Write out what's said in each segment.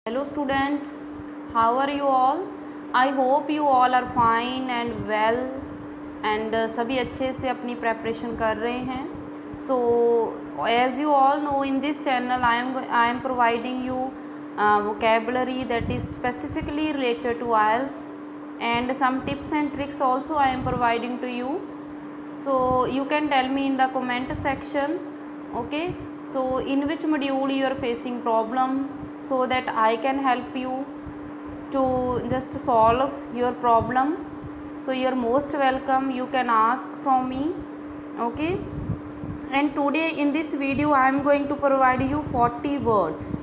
Hello students, how are you all? I hope you all are fine and well and सभी अच्छे से अपनी preparation कर रहे हैं. So as you all know, in this channel I am providing you vocabulary that is specifically related to IELTS, and some tips and tricks also I am providing to you. So you can tell me in the comment section, okay, so in which module you are facing problem, so that I can help you to just solve your problem. So you are most welcome, you can ask from me, okay. And today in this video I am going to provide you 40 words,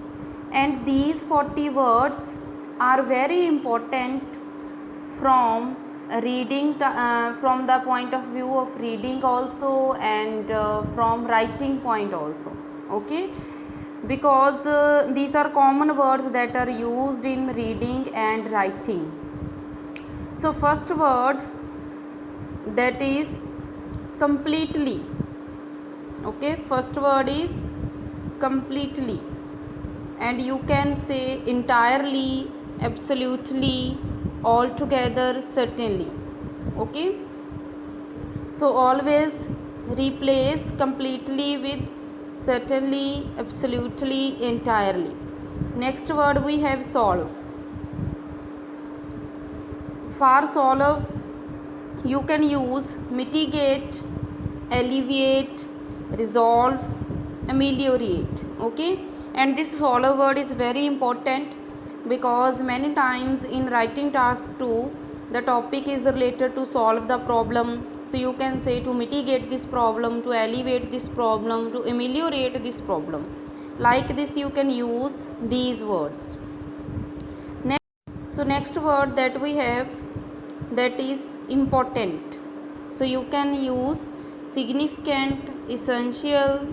and these 40 words are very important from from the point of view of reading also, and from writing point also, okay, because these are common words that are used in reading and writing. So first word, that is completely, okay, first word is completely, and you can say entirely, absolutely, altogether, certainly, okay. So always replace completely with certainly, absolutely, entirely. Next word we have solve. For solve you can use mitigate, alleviate, resolve, ameliorate, okay. And this solve word is very important because many times in writing task 2 the topic is related to solve the problem. So you can say to mitigate this problem, to alleviate this problem, to ameliorate this problem. Like this you can use these words. So next word that we have, that is important. So you can use significant, essential,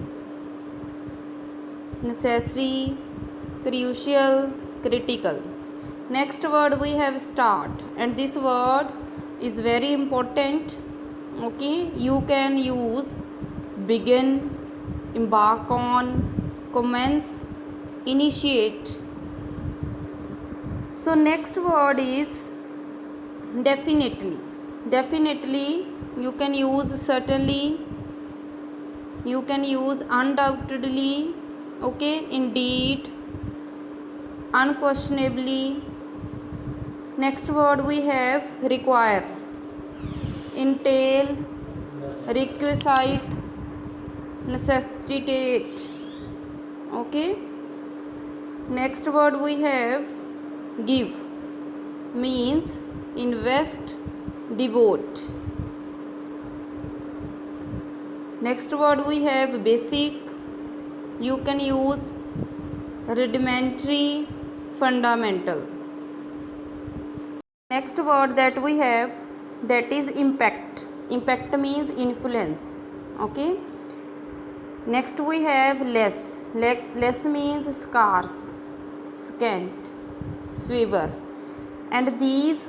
necessary, crucial, critical. Next word we have start, and this word is very important, okay. You can use begin, embark on, commence, initiate. So next word is definitely. Definitely you can use certainly, you can use undoubtedly, okay, indeed, unquestionably. Next word we have require, entail, requisite, necessitate, okay. Next word we have give, means invest, devote. Next word we have basic, you can use rudimentary, fundamental. Next word that we have, that is impact. Impact means influence, okay. Next we have less. Less means scarce, scant, feeble, and these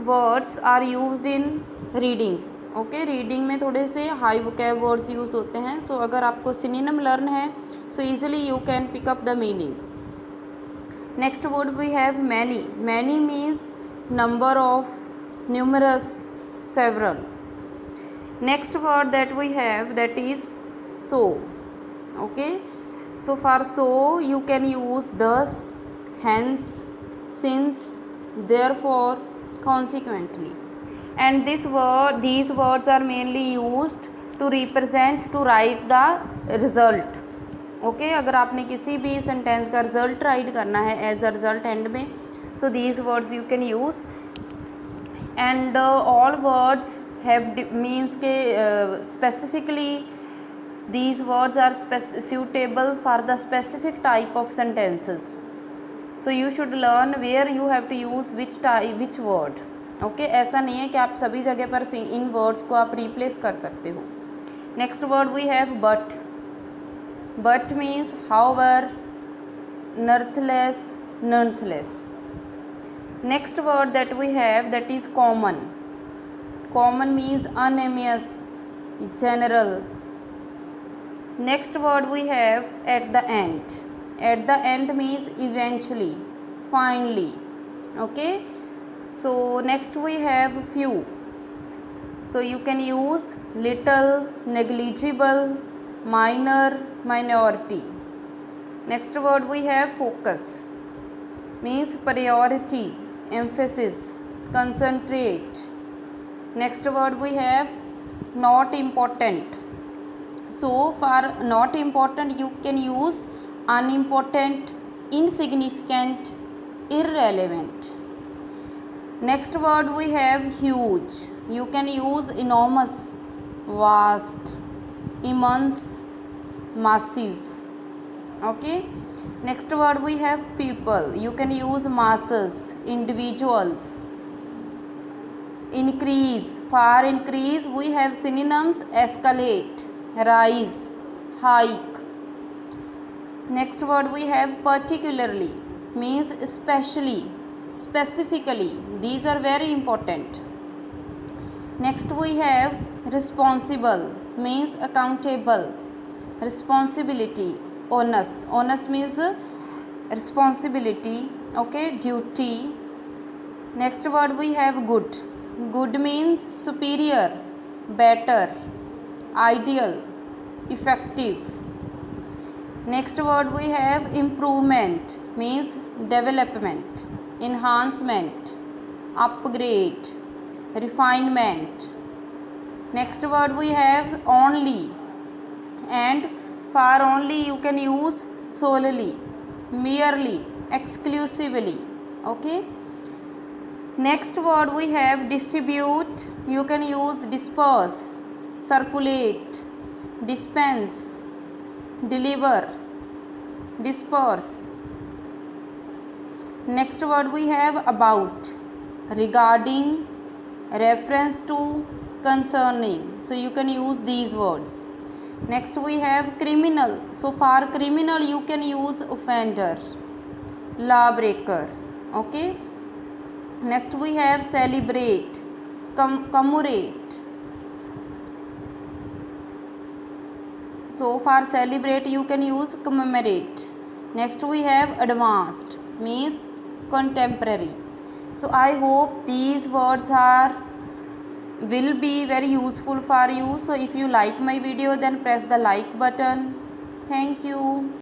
words are used in readings, okay. Reading में थोड़े से high vocab words use होते हैं. सो अगर आपको synonym learn है so easily you can pick up the meaning. Next word we have many. Many means number of, numerous, several. Next word that we have, that is so, okay. So for so you can use thus, hence, since, therefore, consequently. And these words are mainly used to represent, to write the result, okay. अगर आपने किसी भी sentence का result right करना है as a result and में, so these words you can use. And all words have means के specifically these words are suitable for the specific type of sentences. So you should learn where you have to use which word, okay. ऐसा नहीं है कि आप सभी जगह पर इन words को आप रिप्लेस कर सकते हो. Next word we have but. But means however, nevertheless, nevertheless. Next word that we have, that is common. Common means unanimous, general. Next word we have at the end. At the end means eventually, finely. Okay, so next we have few. So you can use little, negligible, minor, minority. Next word we have focus, means priority, emphasis, concentrate. Next word we have not important. So for not important you can use unimportant, insignificant, irrelevant. Next word we have huge. You can use enormous, vast, immense, massive. Okay. Next word we have people. You can use masses, individuals. Increase. For increase we have synonyms escalate, rise, hike. Next word we have particularly, means especially, specifically. These are very important. Next we have responsible, means accountable, responsibility, onus. Onus means responsibility, okay, duty. Next word we have good. Good means superior, better, ideal, effective. Next word we have improvement, means development, enhancement, upgrade, refinement. Next word we have only, and for only you can use solely, merely, exclusively. Okay. Next word we have distribute. You can use disperse, circulate, dispense, deliver, disperse. Next word we have about, regarding, reference to, concerning. So you can use these words. Next we have criminal. So for criminal you can use offender, lawbreaker. Okay. Next we have celebrate, commemorate. So for celebrate you can use commemorate. Next we have advanced, means contemporary. So I hope these words will be very useful for you. So if you like my video then press the like button. Thank you.